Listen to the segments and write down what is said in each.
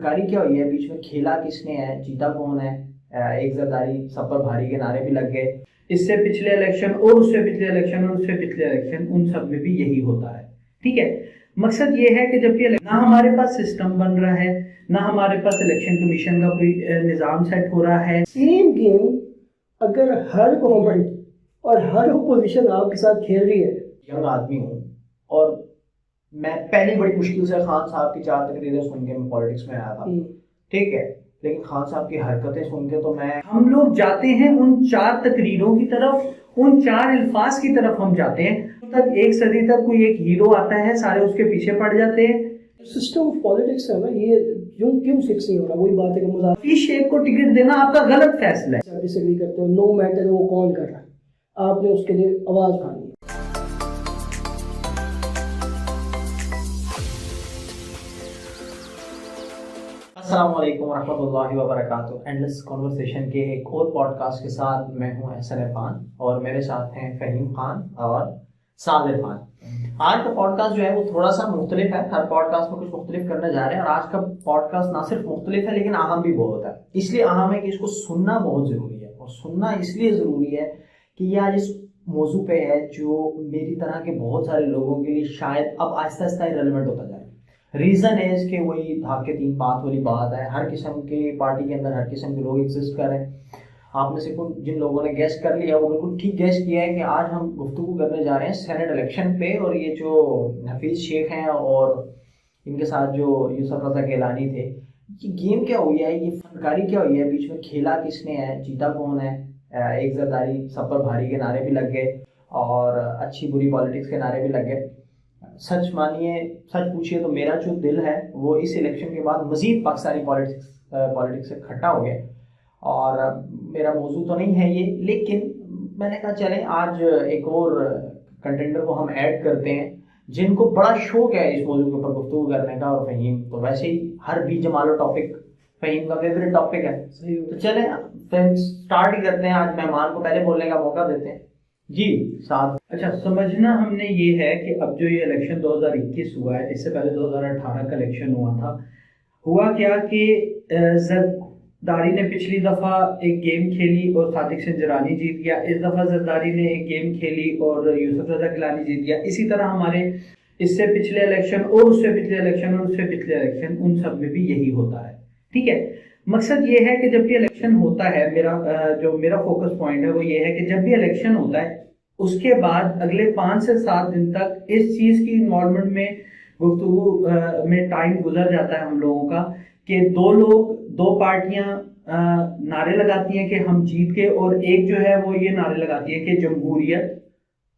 फनकारी क्या हुई है, बीच में खेला किसने है, जीता कौन है, एक जरदारी सब पर भारी के नारे भी लग गए। इससे पिछले इलेक्शन और उससे पिछले इलेक्शन और उससे पिछले इलेक्शन, उन सब में भी यही होता है। ठीक है, मकसद ये है कि जब भी ना हमारे पास सिस्टम बन रहा है, ना हमारे पास इलेक्शन कमीशन का कोई निज़ाम सेट हो रहा है। सेम गेम अगर हर गवर्नमेंट और हर ओपोजिशन आपके साथ खेल रही है। यंग आदमी हूँ और मैं पहली बड़ी मुश्किल से खान साहब की 4 तकरीरें सुन के मैं पॉलिटिक्स में आया था। ठीक है, लेकिन खान साहब की हरकतें सुन के तो हम लोग जाते हैं उन 4 तकरीरों की तरफ, उन 4 अल्फाज की तरफ हम जाते हैं। तक एक सदी तक कोई एक हीरो आता है, सारे उसके पीछे पड़ जाते हैं। सिस्टम ऑफ पॉलिटिक्स है ना, ये क्यों फिक्स नहीं हो रहा? वही बात है कि मुजाफिर शेख को टिकट देना आपका गलत फैसला है। आप डिसएग्री करते हो, नो मैटर वो कौन कर रहा है, आपने उसके लिए आवाज उठानी है। अस्सलाम वालेकुम रहमतुल्लाहि व बरकातुहू। एंडलेस कॉन्वर्सेशन के एक और पॉडकास्ट के साथ मैं हूं एहसन इरफान और मेरे साथ हैं फ़हीम खान और साबिर खान। आज का पॉडकास्ट जो है वो थोड़ा सा मुख्तलिफ है। हर पॉडकास्ट में कुछ मुख्तलिफ करने जा रहे हैं और आज का पॉडकास्ट ना सिर्फ मुख्तलिफ है लेकिन अहम भी बहुत है। इसलिए अहम है कि इसको सुनना बहुत ज़रूरी है, और सुनना इसलिए ज़रूरी है कि ये आज इस मौजू पे है जो मेरी तरह के बहुत सारे लोगों के लिए शायद अब आहिस्ता आहिस्ता इरेलेवेंट होता जाए। रीज़न है कि वही धाक के 3 बात वाली बात है। हर किस्म के पार्टी के अंदर हर किस्म के लोग एग्जिस्ट कर रहे हैं। आप में से जिन लोगों ने गेस कर लिया वो बिल्कुल ठीक गेस किया है कि आज हम गुफ्तगू करने जा रहे हैं सेनेट इलेक्शन पे। और ये जो हफीज़ शेख हैं और इनके साथ जो यूसुफ रज़ा गिलानी थे, ये गेम क्या हुई है, ये फनकारी क्या हुई है, बीच में खेला किसने है, जीता कौन है, एक जरदारी सब पर भारी के नारे भी लग गए और अच्छी बुरी पॉलिटिक्स के नारे भी लग गए। सच मानिए, सच पूछिए तो मेरा जो दिल है वो इस इलेक्शन के बाद मज़ीद पाकिस्तानी पॉलिटिक्स से खट्टा हो गया। और मेरा मौजू तो नहीं है ये, लेकिन मैंने कहा चलें आज एक और कंटेंडर को हम ऐड करते हैं जिनको बड़ा शौक है इस मौजू के ऊपर गुफ्तगू करने का। और फ़हीम तो वैसे ही हर भी जमालो टॉपिक फ़हीम का फेवरेट टॉपिक है। तो चलें फ्रेंड्स स्टार्ट ही करते हैं। आज मेहमान को पहले बोलने का मौका देते हैं। जी साहब। अच्छा, समझना हमने ये है कि अब जो ये इलेक्शन 2021 हुआ है, इससे पहले 2018 का इलेक्शन हुआ था। हुआ क्या कि जरदारी ने पिछली दफ़ा एक गेम खेली और सादिक संजरानी जीत गया। इस दफ़ा जरदारी ने एक गेम खेली और यूसुफ रज़ा गिलानी जीत गया। इसी तरह हमारे इससे पिछले इलेक्शन और उससे पिछले इलेक्शन और उससे पिछले इलेक्शन, उन सब में भी यही होता है। ठीक है, मकसद ये है कि जब भी इलेक्शन होता है, मेरा फोकस पॉइंट है वो ये है कि जब भी इलेक्शन होता है उसके बाद अगले 5 से 7 दिन तक इस चीज़ की इन्वॉल्वमेंट में गुफ्तगू में टाइम गुजर जाता है हम लोगों का कि दो पार्टियां नारे लगाती हैं कि हम जीत गए, और एक जो है वो ये नारे लगाती है कि जमहूरियत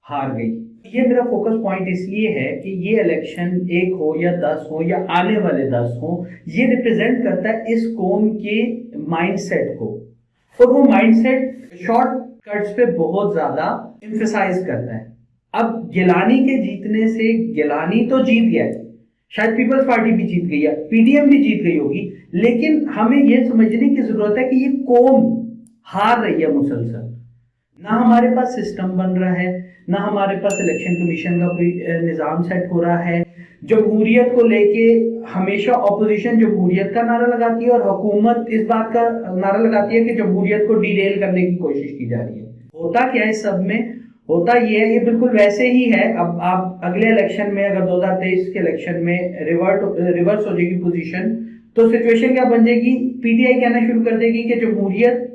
हार गई। ये मेरा फोकस पॉइंट इसलिए है कि ये इलेक्शन 1 हो या 10 हो या आने वाले 10 हो, ये रिप्रेजेंट करता है इस कौम के माइंडसेट को, और वो माइंडसेट शॉर्ट कट्स पे बहुत ज्यादा एम्फसाइज करता है। अब गिलानी के जीतने से, गिलानी तो जीत गया है, शायद पीपल्स पार्टी भी जीत गई है, पीडीएम भी जीत गई होगी, लेकिन हमें यह समझने की जरूरत है कि ये कौम हार रही है मुसलसल। ना हमारे पास सिस्टम बन रहा है, ना हमारे पास इलेक्शन कमीशन का कोई निज़ाम सेट हो रहा है। जमहूरियत को लेके हमेशा ऑपोजिशन जमहूरियत का नारा लगाती है और हुकूमत इस बात का नारा लगाती है कि जमहूरियत को डिरेल करने की कोशिश की जा रही है। होता क्या है इस सब में? होता ये है, ये बिल्कुल वैसे ही है। अब आप अगले इलेक्शन में अगर 2023 के इलेक्शन में रिवर्स हो जाएगी पोजीशन, तो सिचुएशन क्या बन जाएगी? पीटीआई कहना शुरू कर देगी कि जमहूरियत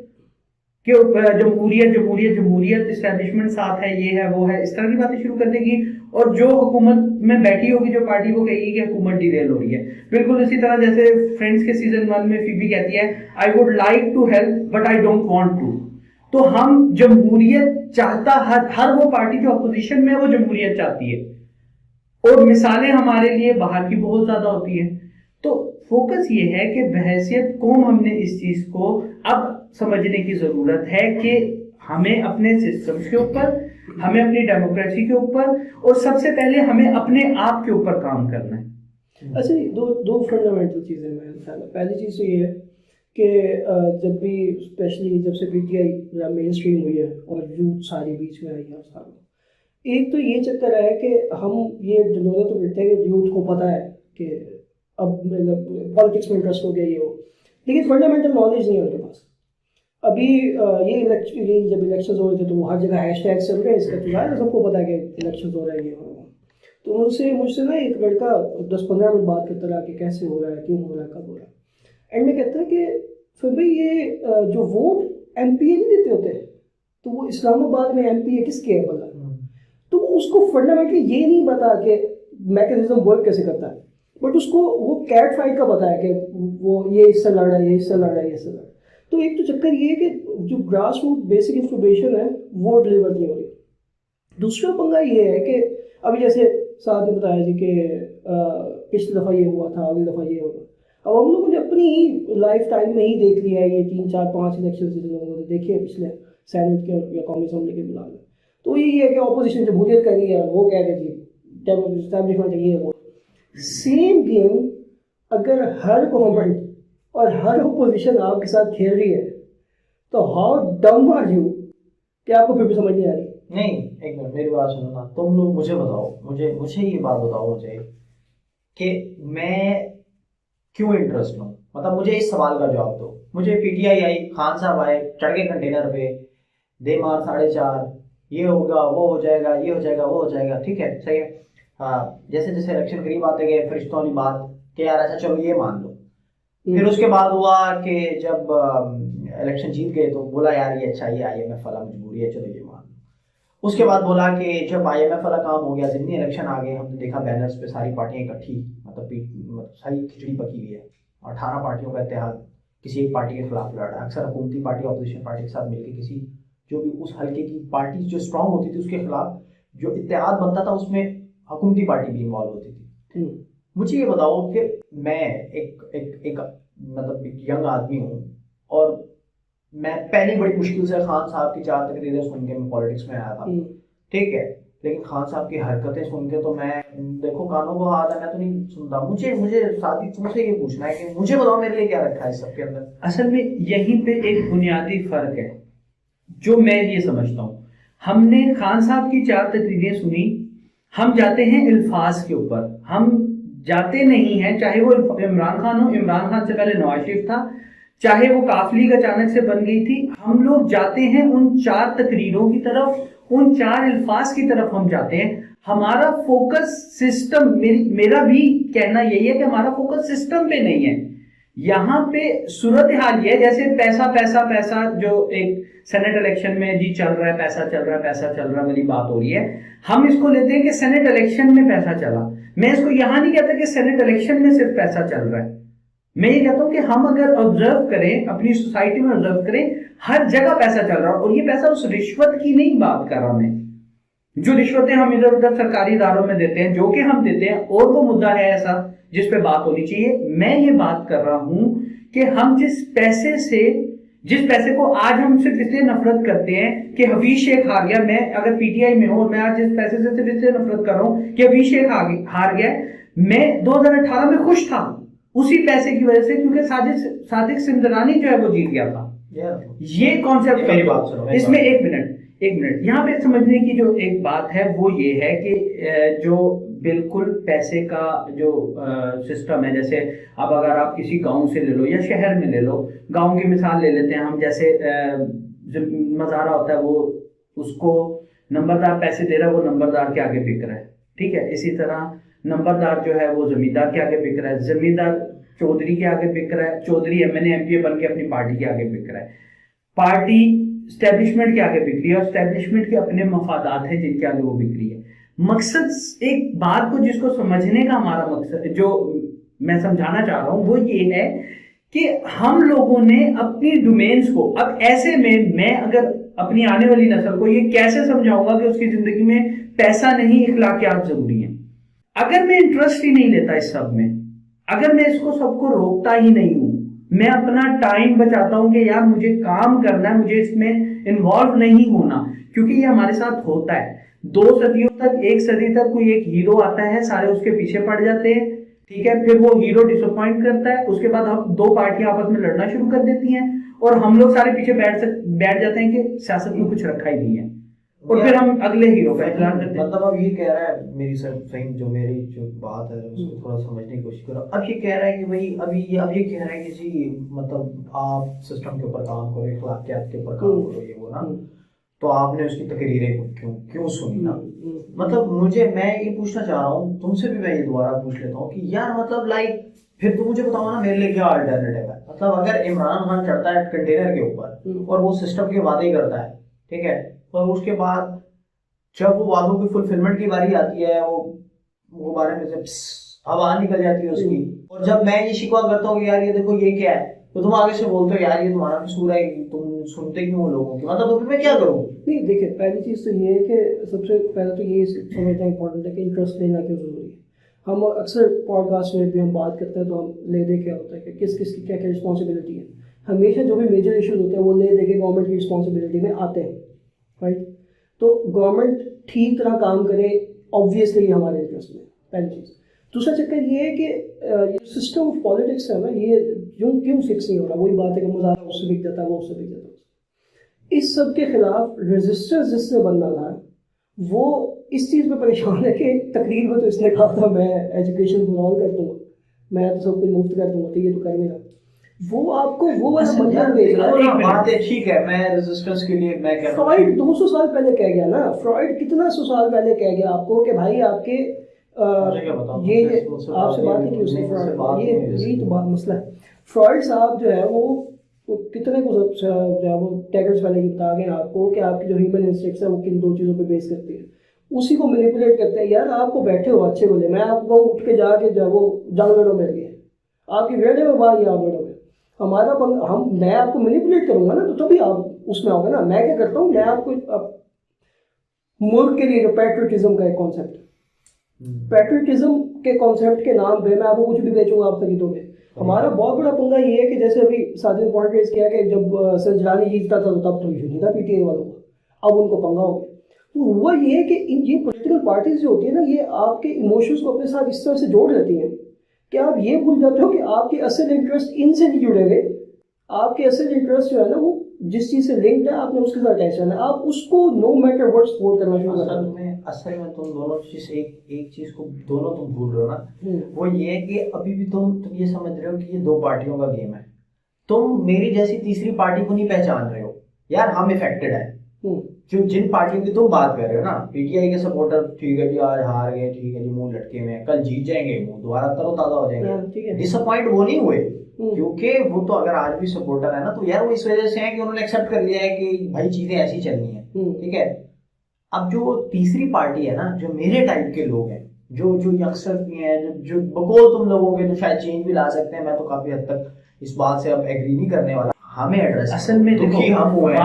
जमहूरियत इस्टेब्लिशमेंट साथ है, ये है वो है, इस तरह की बातें शुरू कर देगी। और जो हुकूमत में बैठी होगी जो पार्टी, वो कहेगी कि हुकूमत डिरेल हो रही है। बिल्कुल इसी तरह जैसे फ्रेंड्स के सीजन 1 में फीबी कहती है, I would like to help but I don't want to. तो हम जमहूरियत चाहता, हर वो पार्टी जो अपोजिशन में है वो जमहूरियत चाहती है, और मिसालें हमारे लिए बाहर की बहुत ज्यादा होती है। तो फोकस ये है कि बहैसियत कौम हमने इस चीज को अब समझने की जरूरत है कि हमें अपने सिस्टम्स के ऊपर, हमें अपनी डेमोक्रेसी के ऊपर, और सबसे पहले हमें अपने आप के ऊपर काम करना है। अच्छा, दो फंडामेंटल चीज़ें मेरे ख्याल में। पहली चीज़ तो ये है कि जब भी, स्पेशली जब से पीटीआई मेन स्ट्रीम हुई है और यूथ सारी बीच में आई है सालों, एक तो ये चक्कर है कि हम ये डिनोदा तो करते हैं कि यूथ को पता है कि अब मतलब पॉलिटिक्स में इंटरेस्ट हो गया ये हो, लेकिन फंडामेंटल नॉलेज नहीं है उनके पास। अभी ये जब इलेक्शन हो रहे थे तो हर जगह हैशटैग चल रहे हैं इसका, तो यार सबको पता है कि इलेक्शन हो रहा है ये हो रहा है। तो मुझसे ना एक लड़का 10-15 मिनट बात करता रहा कि कैसे हो रहा है, क्यों हो रहा है, कब हो रहा है। एंड में कहता है कि फिर भाई ये जो वोट एमपीए नहीं देते होते, तो वो इस्लामाबाद में एमपीए किसके है भला? तो उसको फंडामेंटली ये नहीं पता कि मैकेनिज्म वर्क कैसे करता है, बट उसको वो कैट फाइट का पता है कि वो ये इससे लड़ रहा है, ये इससे लड़ रहा है, ये इससे लड़ रहा है। तो एक तो चक्कर ये है कि जो ग्रास रूट बेसिक इंफॉर्मेशन है वो डिलीवर नहीं हो रही। दूसरा पंगा ये है कि अभी जैसे साहब ने बताया जी कि पिछली दफ़ा ये हुआ था, अगली दफ़ा ये होगा। अब हम लोगों ने अपनी लाइफ टाइम में ही देख लिया है ये 3-4-5 इलेक्शन जिन लोगों ने देखे हैं पिछले सेनेट के या कौमी असेंबली के मिला में। तो यही है कि अपोजिशन जमहूरियत कर रही है, वो कह रहे जी एस्टैब्लिशमेंट ये है वो। सेम गेम अगर हर गवर्नमेंट और हर अपोजिशन आपके साथ खेल रही है तो हाउ डम आर यू कि आपको फिर भी समझ नहीं आ रही। नहीं, एक मिनट मेरी बात सुनो ना। तुम लोग मुझे बताओ, मुझे ये बात बताओ मुझे कि मैं क्यों इंटरेस्ट लूं। मतलब मुझे इस सवाल का जवाब दो। मुझे पीटीआई आई, खान साहब आए, चढ़ के कंटेनर पे, दे मार 4.5, ये होगा, वो हो जाएगा, ये हो जाएगा, वो हो जाएगा, ठीक है, सही है। हाँ, जैसे जैसे इलेक्शन करीब आते गए फरिश्तों वाली बात कि यार अच्छा चलो ये मान लो। फिर उसके बाद हुआ कि जब इलेक्शन जीत गए तो बोला यार ये अच्छा, ये आईएमएफ वाला मजबूरी है, चलो ये मान लो। उसके बाद बोला कि जब आईएमएफ वाला काम हो गया, जितनी इलेक्शन आ गए, हमने देखा बैनर्स पे सारी पार्टियां इकट्ठी, मतलब सारी खिचड़ी पकी हुई है। 18 पार्टियों का इत्तेहाद किसी एक पार्टी के खिलाफ लड़ रहा है। अक्सर हुकूमती पार्टी अपोजिशन पार्टी के साथ मिलकर किसी जो भी उस हल्के की पार्टी जो स्ट्रांग होती थी उसके खिलाफ जो इत्तेहाद बनता था उसमें हुकूमती पार्टी भी इन्वॉल्व होती थी। मुझे ये बताओ कि मैं एक मतलब एक यंग आदमी हूँ और मैं पहली बड़ी मुश्किल से खान साहब की 4 तकरीरें सुन के मैं पॉलिटिक्स में आया था, ठीक है। लेकिन खान साहब की हरकतें सुन के तो मैं, देखो कानों को हाथ है, मैं तो नहीं सुनता। मुझे साथी तुमसे ये पूछना है कि मुझे बताओ मेरे लिए क्या रखा है इस सबके अंदर। असल में यहीं पे एक बुनियादी फर्क है जो मैं ये समझता हूँ। हमने खान साहब की 4 तकरीरें सुनी, हम जाते हैं अल्फाज के ऊपर, हम जाते नहीं हैं, चाहे वो इमरान खान हो, इमरान खान से पहले नवाज शरीफ था, चाहे वो काफ लीग अचानक से बन गई थी, हम लोग जाते हैं उन 4 तकरीरों की तरफ, उन 4 अल्फाज की तरफ हम जाते हैं। हमारा फोकस सिस्टम, मेरा भी कहना यही है कि हमारा फोकस सिस्टम पे नहीं है। यहाँ पे सूरत हाल ये है जैसे पैसा पैसा पैसा, जो एक सेनेट इलेक्शन में जी चल रहा है, पैसा चल रहा है, पैसा चल रहा है वाली बात हो रही है। हम इसको लेते हैं कि सेनेट इलेक्शन में पैसा चला। मैं इसको यहां नहीं कहता कि सेनेट इलेक्शन में सिर्फ पैसा चल रहा है। मैं ये कहता हूं कि हम अगर ऑब्जर्व करें, अपनी सोसाइटी में ऑब्जर्व करें, हर जगह पैसा चल रहा है। और ये पैसा उस रिश्वत की नहीं बात कर रहा मैं, जो रिश्वतें हम इधर उधर सरकारी इदारों में देते हैं, जो कि हम देते हैं, और वो मुद्दा है ऐसा जिस पे बात होनी चाहिए। मैं ये बात कर रहा हूं कि हम जिस पैसे को आज हम सिर्फ इसलिए नफरत करते हैं कि हफीज शेख हार गया। मैं अगर पीटीआई में हूं और मैं आज जिस पैसे से सिर्फ इसलिए नफरत कर रहा हूं कि हफीज शेख हार गया, मैं 2018 में खुश था उसी पैसे की वजह से, क्योंकि सादिक सिंदरानी जो है वो जीत गया था। ये कॉन्सेप्ट, मेरी बात सुनो, इसमें एक मिनट यहाँ पे समझने की जो एक बात है वो ये है कि जो बिल्कुल पैसे का जो सिस्टम है, जैसे अब अगर आप किसी गांव से ले लो या शहर में ले लो, गांव की मिसाल ले लेते हैं हम, जैसे मज़ारा होता है, वो उसको नंबरदार पैसे दे रहा है, वो नंबरदार के आगे बिक रहा है, ठीक है। इसी तरह नंबरदार जो है वो जमींदार के आगे बिक रहा है, जमींदार चौधरी के आगे बिक रहा है, चौधरी एमएनए एमपीए बन के अपनी पार्टी के आगे बिक रहा है, पार्टी स्टैब्लिशमेंट के आगे बिक रही है, और स्टैब्लिशमेंट के अपने मफादात हैं जिनके आगे वो बिक रही है। मकसद, एक बात को जिसको समझने का हमारा मकसद, जो मैं समझाना चाह रहा हूं वो ये है कि हम लोगों ने अपनी डोमेन्स को, अब ऐसे में मैं अगर अपनी आने वाली नस्ल को ये कैसे समझाऊंगा कि उसकी जिंदगी में पैसा नहीं, इखलाकियात जरूरी है। अगर मैं इंटरेस्ट ही नहीं लेता इस सब में, अगर मैं इसको सबको रोकता ही नहीं हूं, मैं अपना टाइम बचाता हूं कि यार मुझे काम करना है, मुझे इसमें इन्वॉल्व नहीं होना, क्योंकि ये हमारे साथ होता है 2 सदियों तक, 1 सदी तक कोई एक हीरो आता है, सारे उसके पीछे पड़ जाते हैं, ठीक है। फिर वो हीरो डिसअपॉइंट करता है, उसके बाद हम 2 पार्टियां आपस में लड़ना शुरू कर देती हैं और हम लोग सारे पीछे बैठ जाते हैं कि सियासत में कुछ रखा ही नहीं है। और फिर हम अगले हीरो का इंतजार करते हैं। मतलब अब ये कह रहा है, मेरी सर सही जो मेरी जो बात है उसको थोड़ा समझने की कोशिश करो। अब ये कह रहा है कि भाई अब ये कह रहा है कि जी मतलब आप सिस्टम के ऊपर काम करो, इखलाकियात के ऊपर काम करो, ये वो ना, तो आपने उसकी तकरीरें क्यों सुनी ना। मतलब मैं ये पूछना चाह रहा हूँ तुमसे भी, मैं ये दोबारा पूछ लेता हूँ कि यार मतलब लाइक फिर तुम मुझे बताओ ना मेरे लिए क्या अल्टरनेटिव है। मतलब अगर इमरान खान चढ़ता है कंटेनर के ऊपर और वो सिस्टम के वादे करता है, ठीक है, और उसके बाद जब वो वादों की फुलफिलमेंट की बारी आती है, वो बारे में जब हवा निकल जाती है उसकी, और जब मैं ये शिकवा करता हूँ कि यार ये देखो ये क्या है, तो तुम आगे से बोलते हो यार ये तुम्हारा कसूर है, तुम सुनते क्यों हो लोगों की। मतलब फिर मैं क्या करूँ? नहीं देखिए, पहली चीज़ तो ये है कि सबसे पहले तो ये समझना इंपॉर्टेंट है कि इंटरेस्ट लेना क्यों ज़रूरी है। हम अक्सर पॉडकास्ट में भी हम बात करते हैं तो हम ले दे क्या होता है कि किस किस की क्या क्या रिस्पॉन्सिबिलिटी है। हमेशा जो भी मेजर इश्यूज होते हैं वो ले दे के गवर्नमेंट की रिस्पॉन्सिबिलिटी में आते हैं, राइट। तो गवर्नमेंट ठीक तरह काम करे, ऑब्वियसली हमारे इंटरेस्ट में, पहली चीज़। दूसरा चक्कर ये है कि सिस्टम ऑफ पॉलिटिक्स है ना, ये क्यों फिक्स नहीं हो रहा। वही बात है कि मुजाहरा उससे बिक जाता है, वो उससे बिक जाता है। इस सब के खिलाफ रेजिस्टेंस जिससे बनना था वो इस चीज़ में परेशान है कि तकरीर में तो इसने कहा था मैं एजुकेशन फॉर ऑल कर दूंगा, मैं तो सब कुछ मुफ्त कर दूंगा, तो ये तो कर नहीं रहा। वो आपको वो वाला मंजर भेज रहा है। एक बात है, ठीक है, मैं रेजिस्टेंस के लिए मैं कह रहा हूं फ्रॉइड 200 साल पहले कह गया ना, फ्रॉइड कितना 100 साल पहले कह गया आपको कि भाई आपके ये आपसे बात नहीं की उसने, फ्रॉइड ये यही तो बात मसला है। फ्रॉइड साहब जो है वो कितने को जो है वो टैगर्स वाले की बता गए आपको कि आपकी जो ह्यूमन इंस्टिंक्ट्स है वो किन दो चीज़ों पे बेस करती है, उसी को मैनिपुलेट करते हैं। यार आपको बैठे हो अच्छे बोले, मैं आपको उठ के जाके जो है वो जानवरों में गए आपकी वेड़े में बाहर या वेड़ों में हमारा मैं आपको मैनिपुलेट करूंगा ना, तो तभी आप उसमें आओगे ना। मैं क्या करता हूँ, मैं आपको मुल्क के लिए जो पैट्रियटिज्म का एक कॉन्सेप्ट, पैट्रियटिज्म के कॉन्सेप्ट के नाम पे मैं आपको कुछ भी बेचूंगा, आप खरीदोगे। हमारा बहुत बड़ा पंगा ये है कि जैसे अभी साथी ने पॉइंट रेज किया कि जब संजरानी जीतता था तो तब तो नहीं था पीटीआई वालों को, अब उनको पंगा हो गया। तो हुआ ये है कि ये पॉलिटिकल पार्टीज जो होती है ना, ये आपके इमोशंस को अपने साथ इस तरह से जोड़ लेती हैं कि आप ये भूल जाते हो कि आपके असल इंटरेस्ट इनसे नहीं जुड़े हुए। आपके असल इंटरेस्ट जो है ना वो जिस चीज़ से लिंक्ड है आपने उसके साथ अटैच रहना है, आप उसको नो मैटर व्हाट सपोर्ट करना शुरू कर दो। असल में तुम दोनों चीज एक चीज को दोनों तुम भूल रहे हो ना, वो ये है कि अभी भी तुम ये समझ रहे हो कि ये दो पार्टियों का गेम है। तुम मेरी जैसी तीसरी पार्टी को नहीं पहचान रहे हो। यार हम इफेक्टेड है, जो जिन पार्टियों की तुम बात कर रहे हो ना, पीटीआई के सपोर्टर ठीक है जी आज हार गए, ठीक है जी मुंह लटके हुए हैं, कल जीत जाएंगे, मुंह दोबारा तरोताजा हो जाएंगे, डिसअपॉइंट वो नहीं हुए, क्योंकि वो तो अगर आज भी सपोर्टर है ना तो यार वो इस वजह से है कि उन्होंने एक्सेप्ट कर लिया है कि भाई चीजें ऐसी चलनी है, ठीक है। अब जो तीसरी पार्टी है ना, जो मेरे टाइप के लोग हैं, जो यंगस्टर भी हैं, जो बकौल तुम लोगों के जो शायद चेंज भी ला सकते हैं, मैं तो काफी हद तक इस बात से अब एग्री नहीं करने वाला। हमें एड्रेस असल में दुखी हम हुए हैं,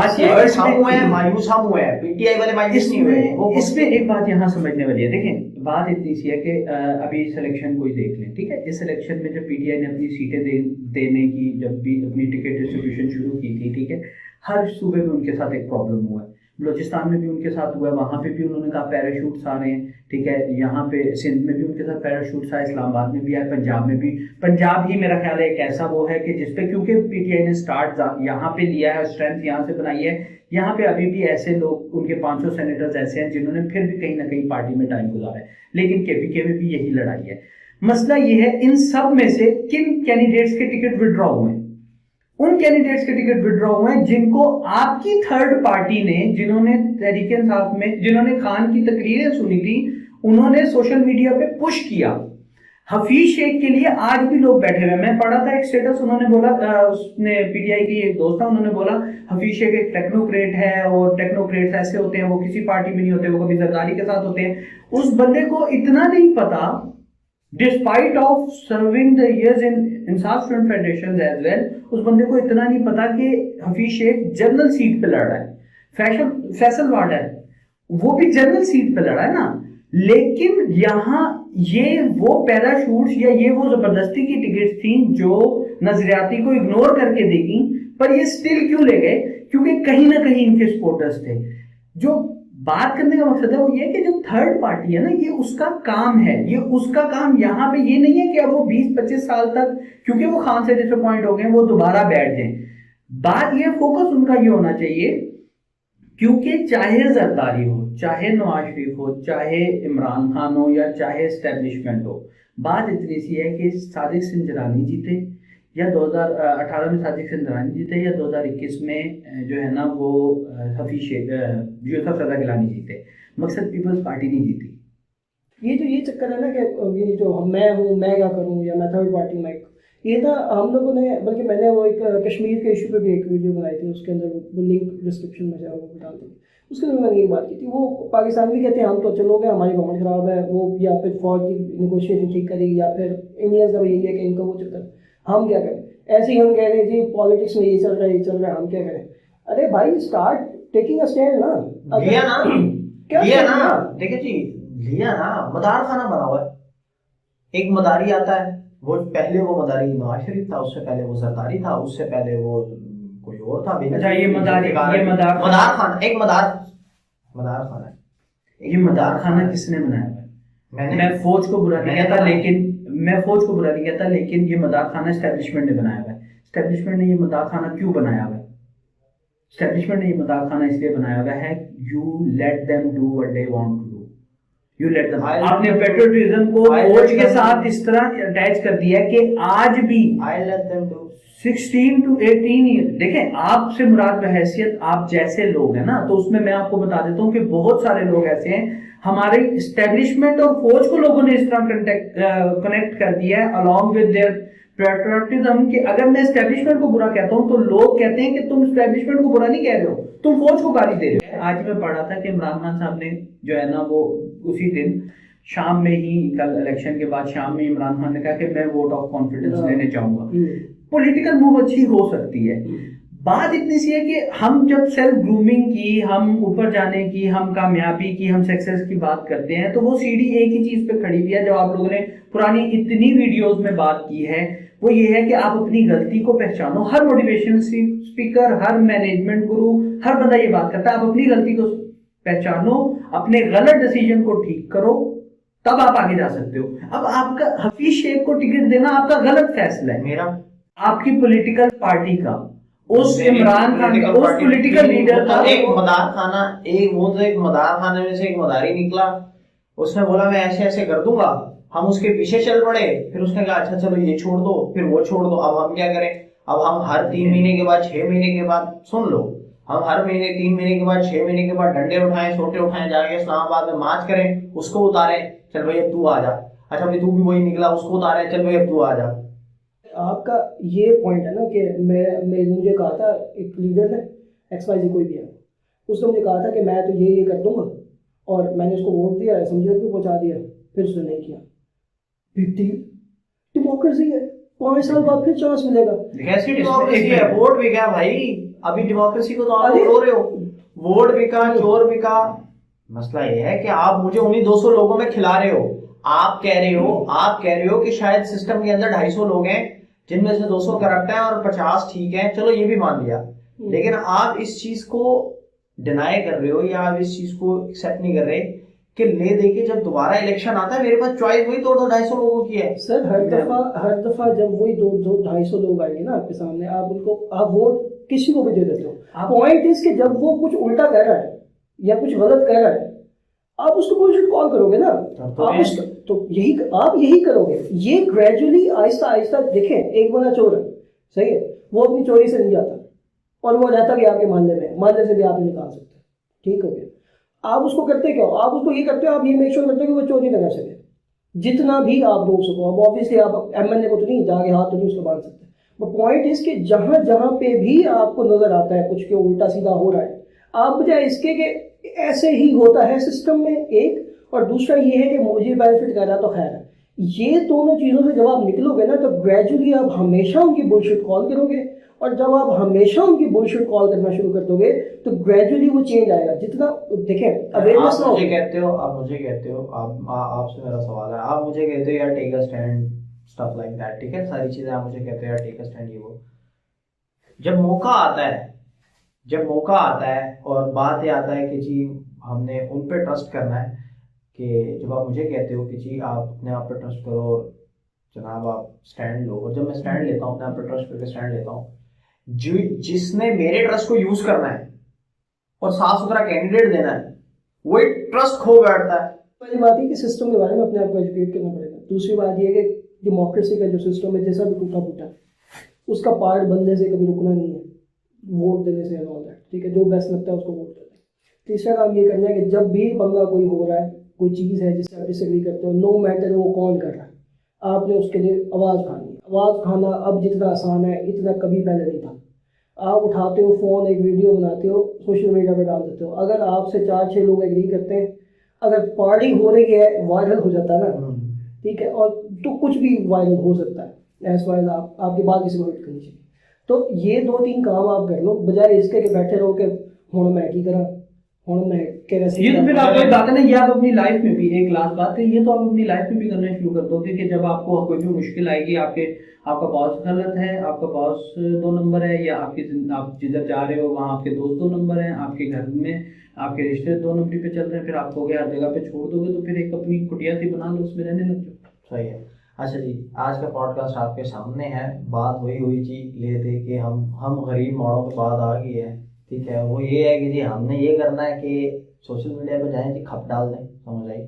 मायूस हम हुए हैं, पीटीआई वाले मायूस नहीं हुए। इसमें एक बात यहाँ समझने वाली है। देखें बात इतनी सी है कि अभी सिलेक्शन कोई देख लें, ठीक है। इस सिलेक्शन में जब पीटीआई ने अपनी सीटें देने की जब भी अपनी टिकट डिस्ट्रीब्यूशन शुरू की थी, ठीक है, हर सूबे में उनके साथ एक प्रॉब्लम हुआ है। बलूचिस्तान में भी उनके साथ हुआ है, वहाँ पे भी उन्होंने कहा पैराशूट्स आ रहे हैं, ठीक है। यहाँ पे सिंध में भी उनके साथ पैराशूट्स आए, इस्लामाबाद में भी आए, पंजाब में भी। पंजाब ही मेरा ख्याल है एक ऐसा वो है कि जिसपे क्योंकि पीटीआई ने स्टार्ट यहाँ पे लिया है, स्ट्रेंथ यहाँ से बनाई है, यहाँ पे अभी भी ऐसे लोग उनके 500 सेनेटर्स ऐसे हैं जिन्होंने फिर भी कहीं ना कहीं पार्टी में टाइम गुजारा है। लेकिन केपीके में भी यही लड़ाई है। मसला ये है इन सब में से किन कैंडिडेट्स के टिकट विड्रॉ हुए हैं। उन कैंडिडेट्स के टिकट विड्रॉ हुए हैं जिनको आपकी थर्ड पार्टी ने, जिन्होंने तहरीक इंसाफ में जिन्होंने खान की तकरीरें सुनी थी, उन्होंने सोशल मीडिया पे पुश किया। हफीज शेख के लिए आज भी लोग बैठे हुए। मैं पढ़ा था एक स्टेटस, उन्होंने बोला, उसने पीटीआई की एक दोस्त था, उन्होंने बोला हफीज शेख एक टेक्नोक्रेट है और टेक्नोक्रेट्स ऐसे होते हैं, वो किसी पार्टी में नहीं होते, वो कभी जरदारी के साथ होते हैं। उस बंदे को इतना नहीं पता, despite of serving the years in Insaf student federation as well, उस बंदे को इतना नहीं पता कि हफीज शेख जनरल सीट पे लड़ रहा है। फैसल वार्ड है, वो भी जनरल सीट पे लड़ा है ना। लेकिन यहाँ ये वो पैराशूट्स या ये वो जबरदस्ती की टिकट्स थी जो नजरियाती को इग्नोर करके देगी, पर ये स्टिल क्यों ले गए? क्योंकि कहीं ना कहीं इनके सपोर्टर्स थे। जो बात करने का मकसद है वो ये कि जो थर्ड पार्टी है ना, ये उसका काम है, ये उसका काम यहाँ पे ये नहीं है कि अब वो 20-25 साल तक क्योंकि वो खान से डिसअपॉइंट हो गए वो दोबारा बैठ जाए। बात ये फोकस उनका ये होना चाहिए क्योंकि चाहे जरदारी हो, चाहे नवाज शरीफ हो, चाहे इमरान खान हो, या चाहे एस्टेब्लिशमेंट हो, बात इतनी सी है कि सादिक सिंजरानी जीते या 2018 में सादिक सिंजरानी जीते, या 2021 में जो है ना वो हफीज शेख यूसुफ रजा गिलानी जीते, मकसद पीपल्स पार्टी नहीं जीती। ये चक्कर है ना कि ये जो मैं हूँ, मैं क्या करूँ, या मैं थर्ड पार्टी में, ये ना हम लोगों ने, बल्कि मैंने वो एक कश्मीर के इशू पे भी एक वीडियो बनाई थी, उसके अंदर वो लिंक डिस्क्रिप्शन में जाओ वो डाल देंगे, उसके अंदर मैंने ये बात की थी। वो पाकिस्तान भी कहते हैं हम तो चलो गए, हमारी गवर्नमेंट खराब है, वो या फिर फौज की नेगोशिएशन ठीक करेगी, या फिर इंडियंस का यही है कि इनका वो चक्कर, हम क्या करें। ऐसे ही हम कह रहे हैं जी पॉलिटिक्स में ये चल रहा है, ये चल रहा है, हम क्या करें। अरे भाई स्टार्ट टेकिंग अ स्टैंड ना, लिया ना, क्या लिया ना, देखिए जी, लिया ना, मदार खाना बना हुआ है, एक मदारी आता है, वो पहले वो मदारी नवाज शरीफ था, उससे पहले वो जरदारी था, उससे पहले वो कोई और था। अच्छा, ये मदार खाना, एक मदार खाना है। ये मदार खाना किसने बनाया है? मैं फौज को बुरा नहीं कहता, लेकिन ये मदार खाना एस्टेब्लिशमेंट ने बनाया हुआ है। एस्टेब्लिशमेंट ने ये मदार खाना क्यों बनाया हुआ है? एस्टेब्लिशमेंट ने ये मदार खाना इसलिए बनाया हुआ है, you let them do what they want to do, you let them. आपने पेट्रियटिज्म को फौज के साथ इस तरह अटैच कर दिया है कि आज भी I let them do 16 to 18 year. देखें, आपसे मुराद बहैसियत आप जैसे लोग हैं ना, तो उसमें मैं आपको बता देता हूं कि बहुत सारे लोग ऐसे हैं, हमारे इस्टेब्लिशमेंट और फौज को लोगों ने इस तरह कनेक्ट कर दिया है अलॉन्ग विद देयर पेट्रियटिज्म, कि अगर मैं इस्टेब्लिशमेंट को बुरा कहता हूं तो लोग कहते हैं कि तुम इस्टेब्लिशमेंट को बुरा नहीं कह रहे हो, तुम फौज को गाली दे रहे हो। आज मैं पढ़ा था कि इमरान खान साहब ने जो है ना वो उसी दिन शाम में ही, कल इलेक्शन के बाद शाम में इमरान खान ने कहा कि मैं वोट ऑफ कॉन्फिडेंस लेने चाहूंगा। पॉलिटिकल मूव अच्छी हो सकती है, बात इतनी सी है कि हम जब सेल्फ ग्रूमिंग की, हम ऊपर जाने की, हम कामयाबी की, हम सक्सेस की बात करते हैं, तो वो सीढ़ी एक ही चीज पे खड़ी हुई है। जब आप लोगों ने पुरानी इतनी वीडियोस में बात की है, वो ये है कि आप अपनी गलती को पहचानो। हर मोटिवेशनल स्पीकर, हर मैनेजमेंट गुरु, हर बंदा ये बात करता है, आप अपनी गलती को पहचानो, अपने गलत डिसीजन को ठीक करो, तब आप आगे जा सकते हो। अब आपका हफीज शेख को टिकट देना आपका गलत फैसला है, मेरा, आपकी पॉलिटिकल पार्टी का, उस इमरान खान का, उस पॉलिटिकल लीडर का। एक मदार खाना, एक वो तो एक मदार खाने में से एक मदारी निकला, उसने बोला मैं ऐसे ऐसे कर दूंगा, हम उसके पीछे चल पड़े, फिर उसने कहा अच्छा चलो ये छोड़ दो, फिर वो छोड़ दो। अब हम क्या करें? अब हम हर 3 महीने के बाद, 6 महीने के बाद, सुन लो, हम हर महीने 3 महीने के बाद, 6 महीने के बाद डंडे उठाएं, सोटे उठाएं, जाके इस्लामाबाद में मार्च करें, उसको उतारें, चल भाई अब तू आ जा, अच्छा भाई तू भी वही निकला, उसको उतारें, चल भाई अब तू आ जा। आपका ये पॉइंट है ना कि मैं मुझे कहा था एक लीडर ने, XYZ कोई भी है, उसने मुझे कहा था कि मैं तो ये कर दूंगा, और मैंने उसको वोट दिया, समझे को पहुंचा दिया, फिर उसने नहीं किया। बिग डील, डेमोक्रेसी है, 5 साल बाद फिर चांस मिलेगा। कैसी डेमोक्रेसी है? वोट बिका भाई, अभी डेमोक्रेसी को तो आप रो रहे हो, वोट बिका, चोर बिका। मसला ये है कि आप मुझे उन्हीं 200 लोगों में खिला रहे हो। आप कह रहे हो कि शायद सिस्टम के अंदर 250 लोग हैं जिनमें से 200 करप्ट हैं और 50 ठीक हैं, चलो ये भी मान लिया, लेकिन आप इस चीज को डिनाई कर रहे हो, या आप इस चीज को एक्सेप्ट नहीं कर रहे कि ले दे के जब दोबारा इलेक्शन आता है, मेरे पास चॉइस वही 200-250 लोगों की है। सर हर दफा जब वही 200-250 लोग आएंगे ना आपके सामने, आप वोट किसी को भी दे देते हो। पॉइंट इज कि जब वो कुछ उल्टा कर रहा है या कुछ गलत कर रहा है, आप उसको बुलशिट कॉल करोगे ना, आप यही करोगे। ये ग्रेजुअली आहिस्ता आहिस्ता, देखें एक बंदा चोर है, सही है, वो अपनी चोरी से नहीं जाता और वो रहता कि आपके मोहल्ले में, मोहल्ले से भी आप निकाल सकते हैं, ठीक हो गया। आप उसको करते क्या हो? आप उसको ये करते हो, आप ये मेक श्योर करते हो कि वो चोरी ना कर सके, जितना भी आप रोक सको। अब ऑब्वियसली आप MNA को तो नहीं जाके हाथ तो नहीं उसको बांध सकते, बट पॉइंट इज कि जहां जहां पे भी आपको नजर आता है कुछ के उल्टा सीधा हो रहा है, आप बजाय इसके कि ऐसे ही होता है सिस्टम में, एक, और दूसरा ये है कि मुझे बेनिफिट कर रहा तो खैर है, ये दोनों चीजों से जब आप निकलोगे ना, तो ग्रेजुअली आप हमेशा उनकी बुलशिट कॉल करोगे, और जब आप हमेशा उनकी बुलशिट कॉल करना शुरू कर दोगे तो ग्रेजुअली वो चेंज आएगा। जितना देखें अवेयरनेस ना, मुझे कहते हो, आपसे मेरा सवाल है, आप मुझे कहते हो यार take a stand, stuff like that, ठीक है, सारी चीजें आप मुझे कहते हो यार टेक अ स्टैंड, ये वो। जब मौका आता है और बात ये आता है कि जी हमने उन पे ट्रस्ट करना है, कि जब आप मुझे कहते हो कि जी आप अपने आप पे ट्रस्ट करो और जनाब आप स्टैंड लो, और जब मैं स्टैंड लेता हूँ, अपने आप पे ट्रस्ट करके स्टैंड लेता हूँ, जिसने मेरे ट्रस्ट को यूज करना है, और साफ सुथरा कैंडिडेट देना है, वही ट्रस्ट खो बैठता है। पहली बात है कि सिस्टम के बारे में अपने आप को एजुकेट करना पड़ेगा। दूसरी बात ये है कि डेमोक्रेसी का जो सिस्टम है जैसा भी टूटा फूटा उसका पार्ट बनने से कभी रुकना नहीं है, वोट देने से ऑल दैट, ठीक है, जो बेस्ट लगता है उसको वोट देना है। तीसरा काम ये करना है कि जब भी पंगा कोई हो रहा है, कोई चीज़ है जिससे आप डिसएग्री करते हो, नो मैटर वो कौन कर रहा है, आपने उसके लिए आवाज़ खानी है। आवाज़ खाना अब जितना आसान है इतना कभी पहले नहीं था। आप उठाते हो फ़ोन, एक वीडियो बनाते हो, सोशल मीडिया पे डाल देते हो, अगर आपसे 4-6 लोग एग्री करते हैं, अगर पार्टी हो रही है वायरल हो जाता है ना, ठीक है, और तो कुछ भी वायरल हो सकता है एज वाइज आपकी बात किसी को हिट करनी चाहिए। तो ये 2-3 काम आप कर लो, बजाय इसके कि बैठे रहो कि हूँ मैं की करा, हूँ मैं कैसे। ये तो फिर आप बात है ना, ये आप अपनी लाइफ में भी, एक लास्ट बात है, ये तो आप अपनी लाइफ में भी करना शुरू कर दोगे कि जब आपको कोई भी मुश्किल आएगी, आपका बॉस गलत है, आपका बॉस 2 नंबर है, या आप जिधर जा रहे हो वहाँ आपके दोस्त 2 नंबर हैं, आपके घर में आपके रिश्ते 2 नंबरी पे चल रहे हैं, फिर आप कहोगे हर जगह पे छोड़ दोगे, तो फिर एक अपनी कुटिया सी बना लो, उसमें रहने लग जाओ। सही है। अच्छा जी, आज का पॉडकास्ट आपके सामने है। बात हुई चीज ले थे कि हम गरीब मोड़ों पे बात आ गई है, ठीक है। वो ये है कि जी हमने ये करना है कि सोशल मीडिया पे जाएं जी, खप डाल दें, समझ आई,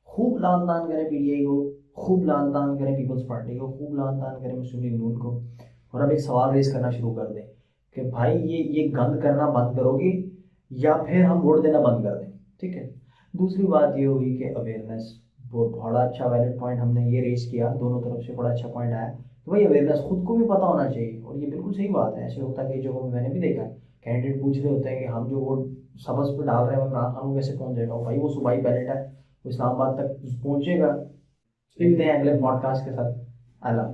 खूब लान तान करें पीटीआई को, खूब लान तान करें पीपल्स पार्टी को, खूब लान तान करें मुस्लिम लीग नून को, और अब एक सवाल रेस करना शुरू कर दें कि भाई ये गंद करना बंद करोगे या फिर हम वोट देना बंद कर दें, ठीक है। दूसरी बात ये हुई कि अवेयरनेस, वो बड़ा अच्छा वैलिड पॉइंट हमने ये रेस किया, दोनों तरफ से बड़ा अच्छा पॉइंट आया कि भाई अवेयरनेस खुद को भी पता होना चाहिए, और ये बिल्कुल सही बात है। ऐसे होता है कई जगहों में, मैंने भी देखा है, कैंडिडेट पूछ रहे होते हैं कि हम जो वोट सबस पे डाल रहे हैं वो इमरान खान को कैसे पहुंच जाएगा, भाई वो सूबाई बैलेट है, वो इस्लामाबाद तक पहुंचेगा। मिलते हैं अगले पॉडकास्ट के साथ। अल्लाह।